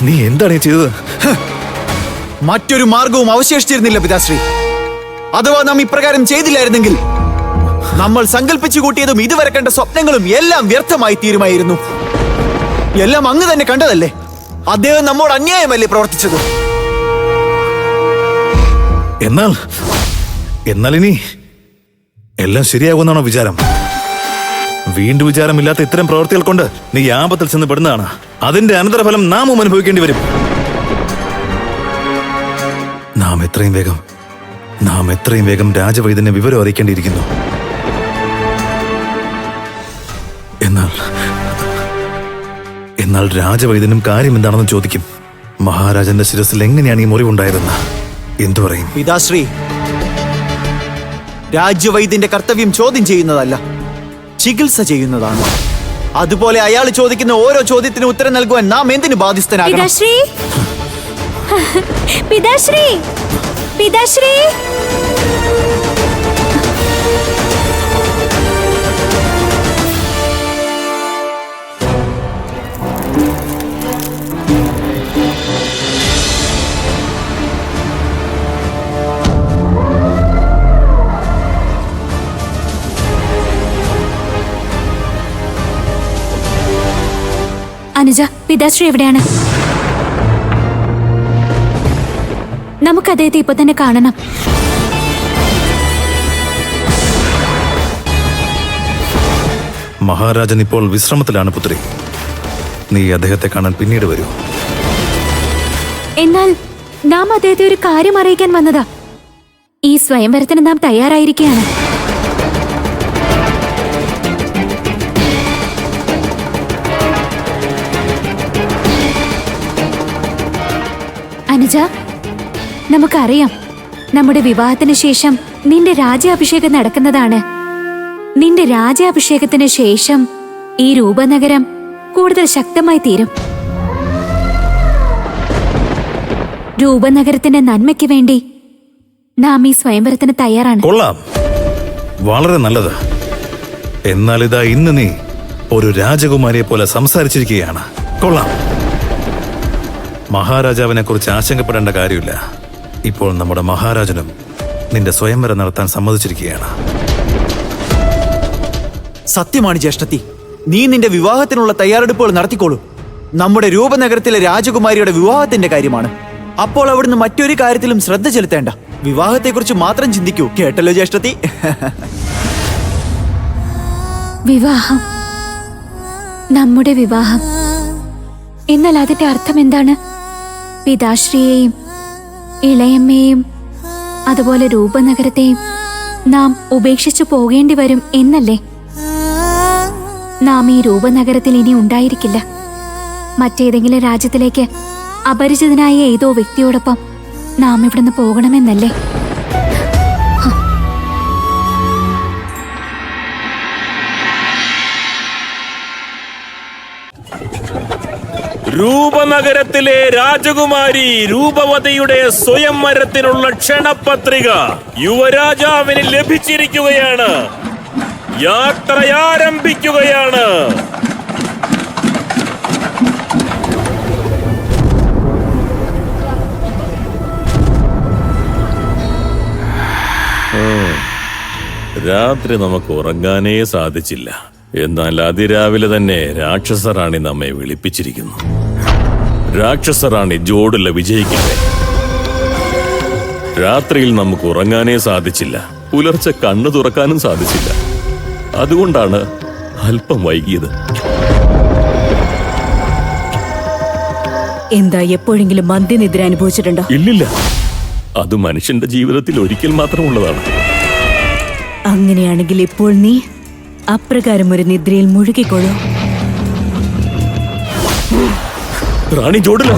നീ എന്താണ് ചെയ്തത്? മറ്റൊരു മാർഗവും അവശേഷിച്ചിരുന്നില്ല പിതാശ്രീ. അഥവാ നാം ഇപ്രകാരം ചെയ്തില്ലായിരുന്നെങ്കിൽ നമ്മൾ സങ്കല്പിച്ചു കൂട്ടിയതും ഇതുവരെ കണ്ട സ്വപ്നങ്ങളും എല്ലാം വ്യർത്ഥമായി തീരുമായിരുന്നു. എല്ലാം അങ്ങ് തന്നെ കണ്ടതല്ലേ? അദ്ദേഹം നമ്മോട് അന്യായമല്ലേ പ്രവർത്തിച്ചത്? എന്നാൽ ഇനി എല്ലാം ശരിയാകുമെന്നാണോ വിചാരം? വീണ്ടും വിചാരമില്ലാത്ത ഇത്തരം പ്രവൃത്തികൾ കൊണ്ട് നീ ആപത്തിൽ ചെന്ന് പെടുന്നതാണ്. അതിന്റെ അനന്തരഫലം നാമും അനുഭവിക്കേണ്ടി വരും. നാം എത്രയും വേഗം രാജവൈദ്യനെ വിവരം അറിയിക്കേണ്ടിയിരിക്കുന്നു. എന്നാൽ രാജവൈദ്യനും കാര്യം എന്താണെന്ന് ചോദിക്കും. മഹാരാജന്റെ ശിരസിൽ എങ്ങനെയാണ് ഈ മുറിവുണ്ടായതെന്ന് എന്തു പറയും? പിതാശ്രീ, രാജ്യവൈദ്യന്റെ കർത്തവ്യം ചോദ്യം ചെയ്യുന്നതല്ല, ചികിത്സ ചെയ്യുന്നതാണ്. അതുപോലെ അയാൾ ചോദിക്കുന്ന ഓരോ ചോദ്യത്തിന് ഉത്തരം നൽകുവാൻ നാം എന്തിനു ബാധ്യസ്ഥനാകണം? പിതാശ്രീ, പിതാശ്രീ, അനുജ, പിതാശ്രീ എവിടെയാണ്? നമുക്ക് അദ്ദേഹത്തെ ഇപ്പൊ തന്നെ കാണണം. മഹാരാജൻ ഇപ്പോൾ വിശ്രമത്തിലാണ് പുത്രി. നീ അദ്ദേഹത്തെ കാണാൻ പിന്നീട് വരൂ. എന്നാൽ നാം അദ്ദേഹത്തെ ഒരു കാര്യം അറിയിക്കാൻ വന്നതാ. ഈ സ്വയംവരത്തിന് നാം തയ്യാറായിരിക്കുകയാണ്. അനുജ, നമുക്കറിയാം, നമ്മുടെ വിവാഹത്തിന് ശേഷം നിന്റെ രാജ്യാഭിഷേകം നടക്കുന്നതാണ്. നിന്റെ രാജ്യാഭിഷേകത്തിന് ശേഷം ഈ രൂപനഗരം കൂടുതൽ ശക്തമായി തീരും. രൂപനഗരത്തിന്റെ നന്മയ്ക്ക് വേണ്ടി നാം ഈ സ്വയംവരത്തിന് തയ്യാറാണ്. കൊള്ളാം, വളരെ നല്ലത്. എന്നാൽ ഇതാ ഇന്ന് നീ ഒരു രാജകുമാരിയെ പോലെ സംസാരിച്ചിരിക്കുകയാണ്. കൊള്ളാം. മഹാരാജാവിനെ കുറിച്ച് ആശങ്കപ്പെടേണ്ട കാര്യമില്ല. ഇപ്പോൾ നമ്മുടെ മഹാരാജനും നിന്റെ സ്വയംവരം നടത്താൻ സമ്മതിച്ചിരിക്കുകയാണ്. സത്യമാണ് ജ്യേഷ്ഠത്തി. നീ നിന്റെ വിവാഹത്തിനുള്ള തയ്യാറെടുപ്പുകൾ നടത്തിക്കോളൂ. നമ്മുടെ രൂപനഗരത്തിലെ രാജകുമാരിയുടെ വിവാഹത്തിന്റെ കാര്യമാണ്. അപ്പോൾ അവിടുന്ന് മറ്റൊരു കാര്യത്തിലും ശ്രദ്ധ ചെലുത്തേണ്ട. വിവാഹത്തെക്കുറിച്ച് മാത്രം ചിന്തിക്കൂ. കേട്ടല്ലോ ജ്യേഷ്ഠത്തി? വിവാഹം, നമ്മുടെ വിവാഹം. എന്നാൽ അതിന്റെ അർത്ഥം എന്താണ്? പിതാശ്രീയെയും ഇളയമ്മയെയും അതുപോലെ രൂപനഗരത്തെയും നാം ഉപേക്ഷിച്ചു പോകേണ്ടി വരും എന്നല്ലേ? നാം ഈ രൂപനഗരത്തിൽ ഇനി ഉണ്ടായിരിക്കില്ല. മറ്റേതെങ്കിലും രാജ്യത്തിലേക്ക് അപരിചിതനായ ഏതോ വ്യക്തിയോടൊപ്പം നാം ഇവിടുന്ന് പോകണമെന്നല്ലേ? രൂപനഗരത്തിലെ രാജകുമാരി രൂപവതിയുടെ സ്വയംവരത്തിനുള്ള ക്ഷണപത്രിക യുവരാജാവിന് ലഭിച്ചിരിക്കുകയാണ്. യാത്ര ആരംഭിക്കുകയാണ്. രാത്രി നമുക്ക് ഉറങ്ങാനേ സാധിച്ചില്ല. എന്നാൽ അതിരാവിലെ തന്നെ രാക്ഷസറാണി നമ്മെ വിളിപ്പിച്ചിരിക്കുന്നു. രാക്ഷസറാണി ജോഡുള്ള വിജയിക്കട്ടെ. രാത്രിയിൽ നമുക്ക് ഉറങ്ങാനേ സാധിച്ചില്ല. പുലർച്ചെ കണ്ണു തുറക്കാനും സാധിച്ചില്ല. അതുകൊണ്ടാണ് അല്പം വൈകിയത്. എന്താ, എപ്പോഴെങ്കിലും മന്ദനിദ്ര അനുഭവിച്ചിട്ടുണ്ടോ? ഇല്ലില്ല, അത് മനുഷ്യന്റെ ജീവിതത്തിൽ ഒരിക്കൽ മാത്രമുള്ളതാണ്. അങ്ങനെയാണെങ്കിൽ ഇപ്പോൾ നീ അപ്രകാരം ഒരു നിദ്രയിൽ മുഴുകിക്കൊള്ളൂ. റാണി ജോഡില,